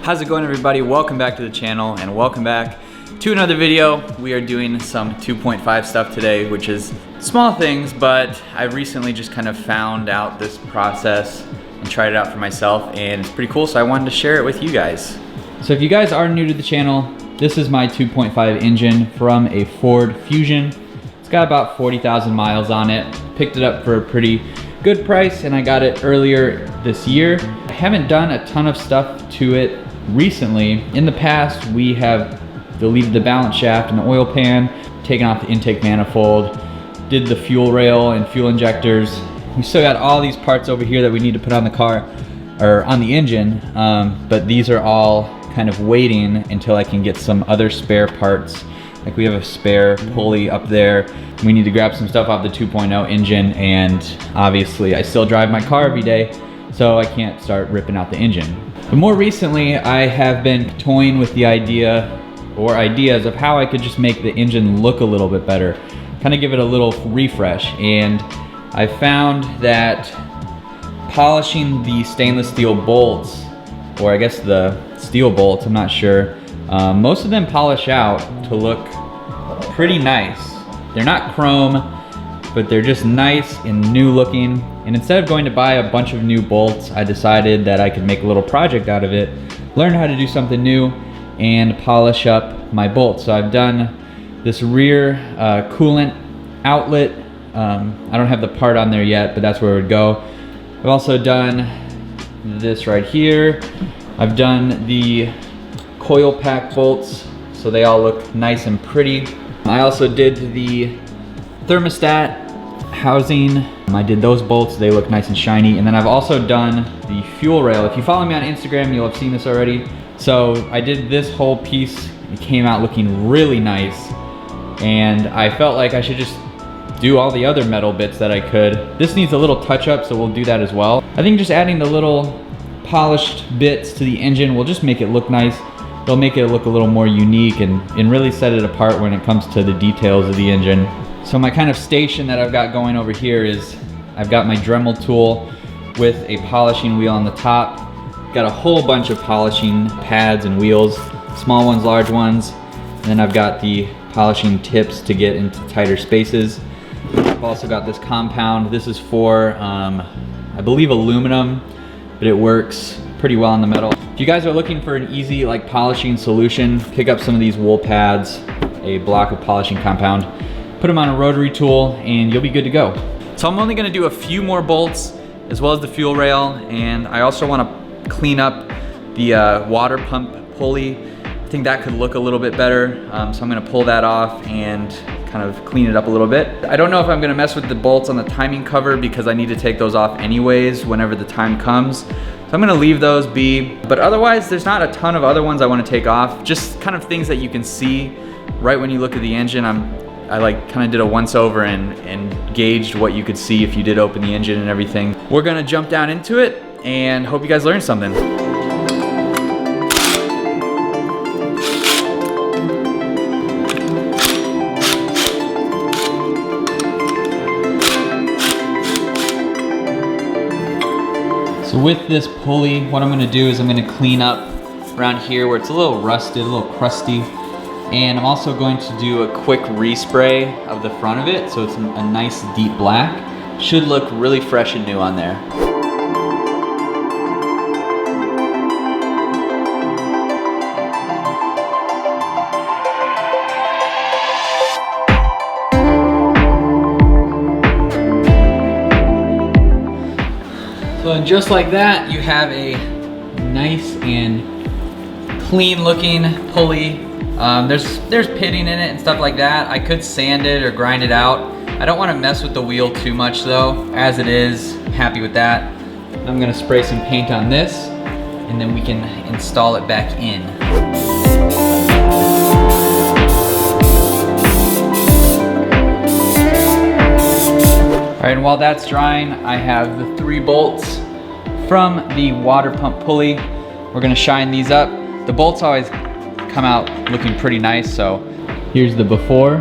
How's it going, everybody? Welcome back to the channel and welcome back to another video. We are doing some 2.5 stuff today, which is small things, but I recently just kind of found out this process and tried it out for myself, and it's pretty cool, so I wanted to share it with you guys. So if you guys are new to the channel, this is my 2.5 engine from a Ford Fusion. It's got about 40,000 miles on it. Picked it up for a pretty good price, and I got it earlier this year. I haven't done a ton of stuff to it recently. In the past, we have deleted the balance shaft and the oil pan, taken off the intake manifold, did the fuel rail and fuel injectors. We still got all these parts over here that we need to put on the car, or on the engine, but these are all kind of waiting until I can get some other spare parts. Like we have a spare pulley up there. We need to grab some stuff off the 2.0 engine, and obviously I still drive my car every day, so I can't start ripping out the engine. But more recently, I have been toying with the idea, or ideas, of how I could just make the engine look a little bit better, kind of give it a little refresh. And I found that polishing the stainless steel bolts, or I guess the steel bolts, I'm not sure, most of them polish out to look pretty nice. They're not chrome, but they're just nice and new looking. And instead of going to buy a bunch of new bolts, I decided that I could make a little project out of it, learn how to do something new, and polish up my bolts. So I've done this rear coolant outlet. I don't have the part on there yet, but that's where it would go. I've also done this right here. I've done the coil pack bolts, so they all look nice and pretty. I also did the thermostat housing. I did those bolts, they look nice and shiny. And then I've also done the fuel rail. If you follow me on Instagram, you'll have seen this already. So I did this whole piece. It came out looking really nice, and I felt like I should just do all the other metal bits that I could. This needs a little touch up, so we'll do that as well. I think just adding the little polished bits to the engine will just make it look nice. It'll make it look a little more unique and really set it apart when it comes to the details of the engine. So my kind of station that I've got going over here is I've got my Dremel tool with a polishing wheel on the top. Got a whole bunch of polishing pads and wheels, small ones, large ones. And then I've got the polishing tips to get into tighter spaces. I've also got this compound. This is for, I believe, aluminum, but it works pretty well on the metal. If you guys are looking for an easy like polishing solution, pick up some of these wool pads, a block of polishing compound, put them on a rotary tool, and you'll be good to go. So I'm only gonna do a few more bolts, as well as the fuel rail, and I also wanna clean up the water pump pulley. I think that could look a little bit better, so I'm gonna pull that off and kind of clean it up a little bit. I don't know if I'm gonna mess with the bolts on the timing cover because I need to take those off anyways whenever the time comes. So I'm gonna leave those be, but otherwise there's not a ton of other ones I wanna take off. Just kind of things that you can see right when you look at the engine. I like kind of did a once over and gauged what you could see if you did open the engine and everything. We're gonna jump down into it and hope you guys learned something. So with this pulley, what I'm gonna do is I'm gonna clean up around here where it's a little rusted, a little crusty. And I'm also going to do a quick respray of the front of it so it's a nice deep black. Should look really fresh and new on there. So just like that, you have a nice and clean looking pulley. There's pitting in it and stuff like that. I could sand it or grind it out. I don't want to mess with the wheel too much though. As it is, I'm happy with that. I'm gonna spray some paint on this, and then we can install it back in. All right, and while that's drying, I have the 3 bolts from the water pump pulley. We're gonna shine these up. The bolts always come out looking pretty nice, so here's the before.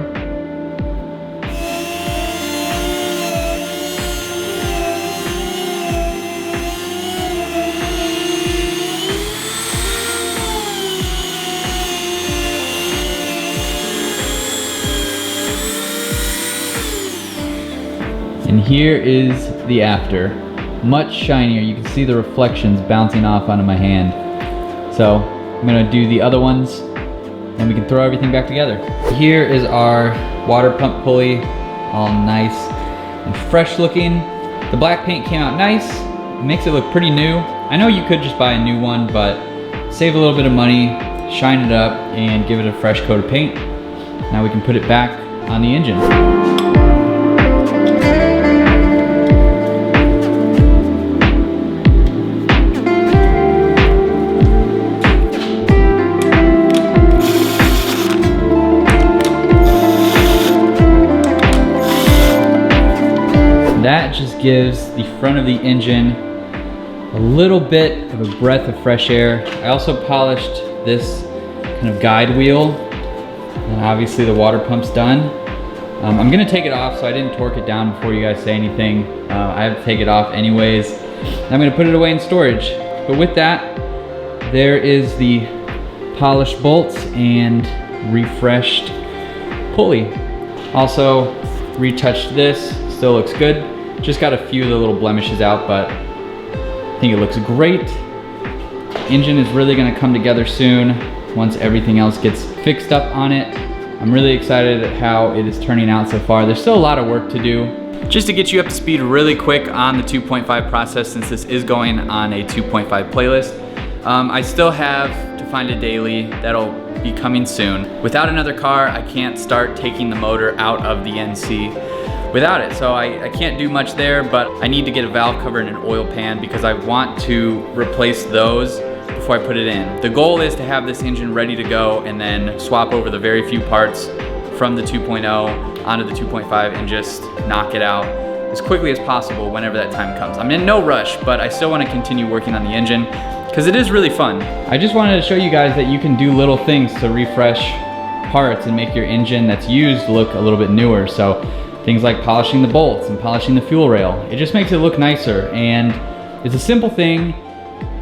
here is the after. Much shinier. You can see the reflections bouncing off onto my hand. So I'm gonna do the other ones and we can throw everything back together. Here is our water pump pulley, all nice and fresh looking. The black paint came out nice. It makes it look pretty new. I know you could just buy a new one, but save a little bit of money, shine it up, and give it a fresh coat of paint. Now we can put it back on the engine. That just gives the front of the engine a little bit of a breath of fresh air. I also polished this kind of guide wheel, and obviously the water pump's done. I'm gonna take it off, so I didn't torque it down before you guys say anything. I have to take it off anyways. I'm gonna put it away in storage. But with that, there is the polished bolts and refreshed pulley. Also retouched this, still looks good. Just got a few of the little blemishes out, but I think it looks great. Engine is really gonna come together soon once everything else gets fixed up on it. I'm really excited at how it is turning out so far. There's still a lot of work to do. Just to get you up to speed really quick on the 2.5 process, since this is going on a 2.5 playlist, I still have to find a daily that'll be coming soon. Without another car, I can't start taking the motor out of the NC without it. So I can't do much there, but I need to get a valve cover and an oil pan because I want to replace those before I put it in. The goal is to have this engine ready to go and then swap over the very few parts from the 2.0 onto the 2.5 and just knock it out as quickly as possible whenever that time comes. I'm in no rush, but I still want to continue working on the engine because it is really fun. I just wanted to show you guys that you can do little things to refresh parts and make your engine that's used look a little bit newer. So things like polishing the bolts and polishing the fuel rail. It just makes it look nicer, and it's a simple thing,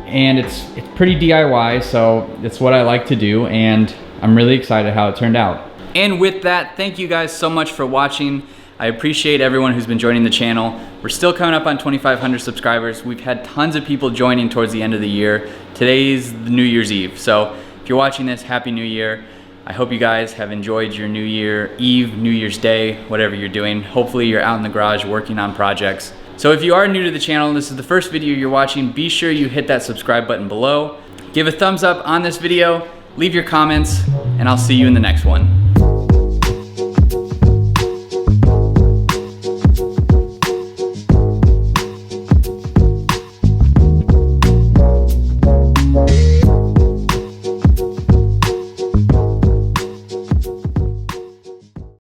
and it's pretty DIY, so it's what I like to do, and I'm really excited how it turned out. And with that, thank you guys so much for watching. I appreciate everyone who's been joining the channel. We're still coming up on 2,500 subscribers. We've had tons of people joining towards the end of the year. Today's the New Year's Eve, so if you're watching this, Happy New Year. I hope you guys have enjoyed your New Year Eve, New Year's Day, whatever you're doing. Hopefully you're out in the garage working on projects. So if you are new to the channel and this is the first video you're watching, be sure you hit that subscribe button below. Give a thumbs up on this video, leave your comments, and I'll see you in the next one.